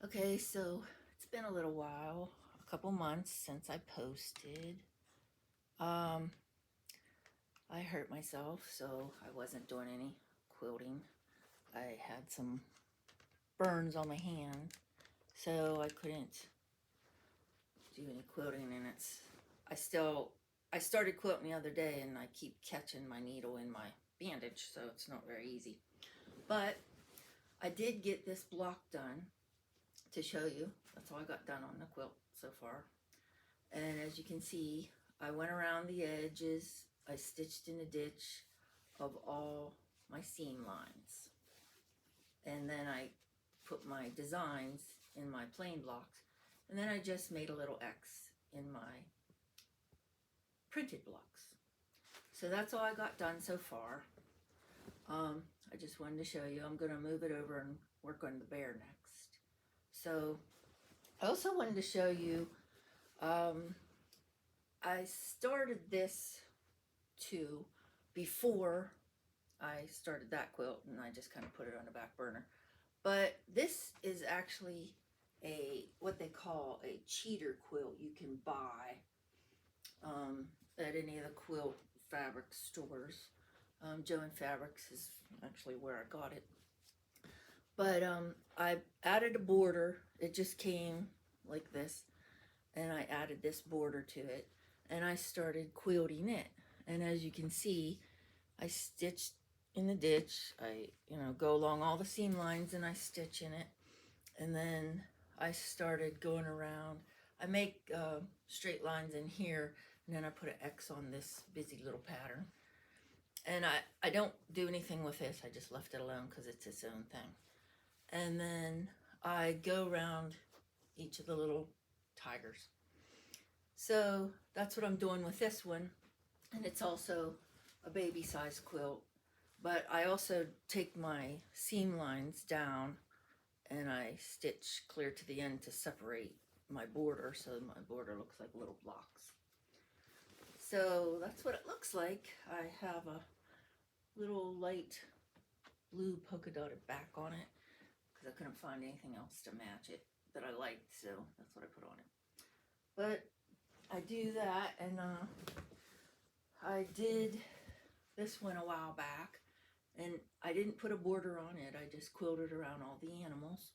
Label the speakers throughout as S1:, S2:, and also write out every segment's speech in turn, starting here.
S1: Okay, so it's been a little while, a couple months since I posted. Um, I hurt myself, so I wasn't doing any quilting. I had some burns on my hand, so I couldn't do any quilting, and I started quilting the other day, and I keep catching my needle in my bandage, so it's not very easy. But I did get this block done to show you. That's all I got done on the quilt so far. And as you can see, I went around the edges. I stitched in a ditch of all my seam lines. And then I put my designs in my plain blocks. And then I just made a little X in my printed blocks. So that's all I got done so far. I just wanted to show you. I'm going to move it over and work on the bear next. So I also wanted to show you, I started this too before I started that quilt, and I just kind of put it on the back burner. But this is actually what they call a cheater quilt you can buy at any of the quilt fabric stores. Joann Fabrics is actually where I got it. But I added a border. It just came like this, and I added this border to it, and I started quilting it. And as you can see, I stitched in the ditch. I, go along all the seam lines and I stitch in it. And then I started going around. I make straight lines in here, and then I put an X on this busy little pattern. And I don't do anything with this. I just left it alone because it's its own thing. And then I go around each of the little tigers. So that's what I'm doing with this one. And it's also a baby size quilt. But I also take my seam lines down and I stitch clear to the end to separate my border, so my border looks like little blocks. So that's what it looks like. I have a little light blue polka dotted back on it because I couldn't find anything else to match it that I liked, so that's what I put on it. But I do that, and I did this one a while back, and I didn't put a border on it. I just quilted around all the animals.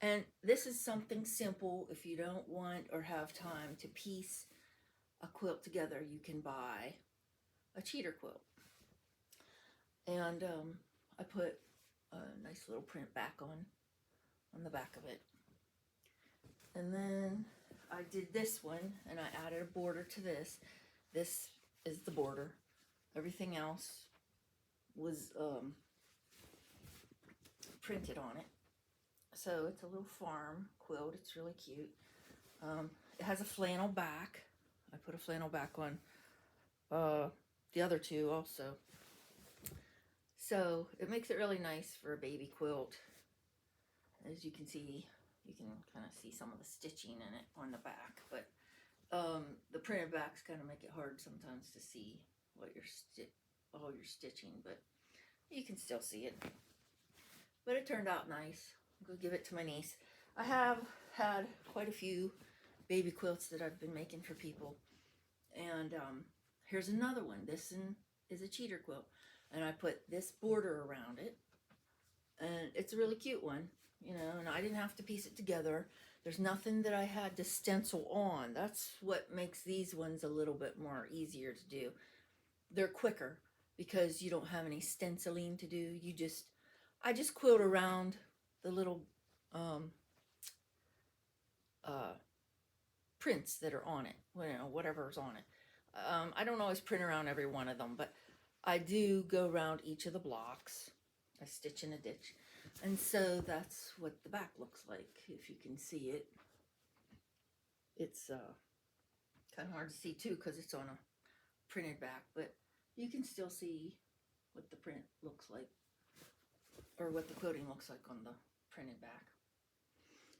S1: And this is something simple. If you don't want or have time to piece a quilt together, you can buy a cheater quilt. And I put a nice little print back on the back of it. And then I did this one, and I added a border to this. This is the border. Everything else was printed on it. So it's a little farm quilt. It's really cute. It has a flannel back. I put a flannel back on the other two also. So it makes it really nice for a baby quilt. As you can see, you can kind of see some of the stitching in it on the back. But the printed backs kind of make it hard sometimes to see what all your stitching, but you can still see it. But it turned out nice. I'm going to give it to my niece. I have had quite a few baby quilts that I've been making for people. And here's another one. This one is a cheater quilt. And I put this border around it. And it's a really cute one, and I didn't have to piece it together. There's nothing that I had to stencil on. That's what makes these ones a little bit more easier to do. They're quicker because you don't have any stenciling to do. I just quilt around the little prints that are on it, whatever's on it. I don't always print around every one of them, but I do go around each of the blocks. I stitch in a ditch. And so that's what the back looks like, if you can see it. It's kind of hard to see too because it's on a printed back, but you can still see what the print looks like, or what the quilting looks like on the printed back.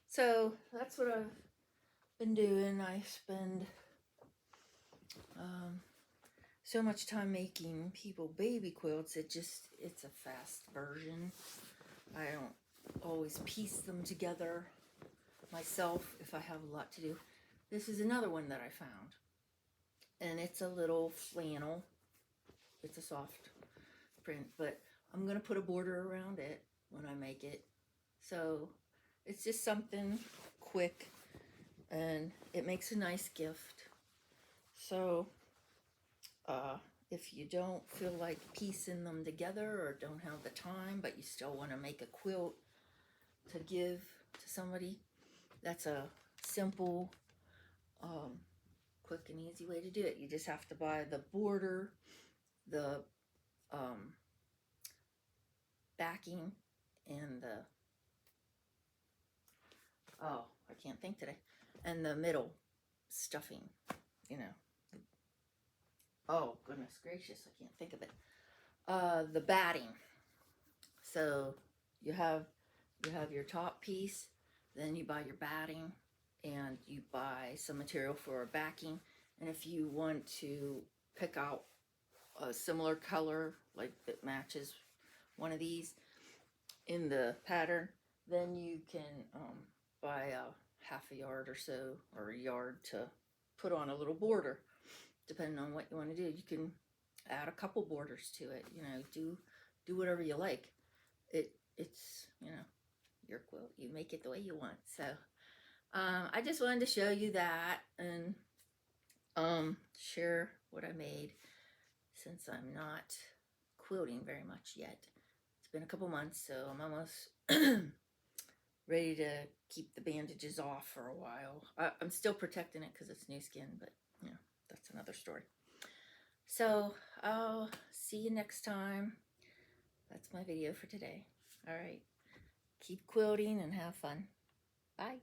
S1: So that's what I've been doing. I spend so much time making people baby quilts. It's a fast version. I don't always piece them together myself if I have a lot to do. This is another one that I found, and it's a little flannel. It's a soft print, but I'm gonna put a border around it when I make it. So it's just something quick, and it makes a nice gift. So if you don't feel like piecing them together or don't have the time, but you still want to make a quilt to give to somebody, that's a simple, quick and easy way to do it. You just have to buy the border, the backing, and the, oh, I can't think today, and the middle stuffing, you know. Oh, goodness gracious, I can't think of it. The batting. So you have your top piece, then you buy your batting, and you buy some material for backing. And if you want to pick out a similar color, like that matches one of these in the pattern, then you can buy a half a yard or so, or a yard, to put on a little border, depending on what you want to do. You can add a couple borders to it, you know, do whatever you like. It's, you know, your quilt, you make it the way you want. So I just wanted to show you that, and share what I made, since I'm not quilting very much yet. It's been a couple months, so I'm almost ready to keep the bandages off for a while. I'm still protecting it because it's new skin, but you know, that's another story. So I'll see you next time. That's my video for today. All right. Keep quilting and have fun. Bye.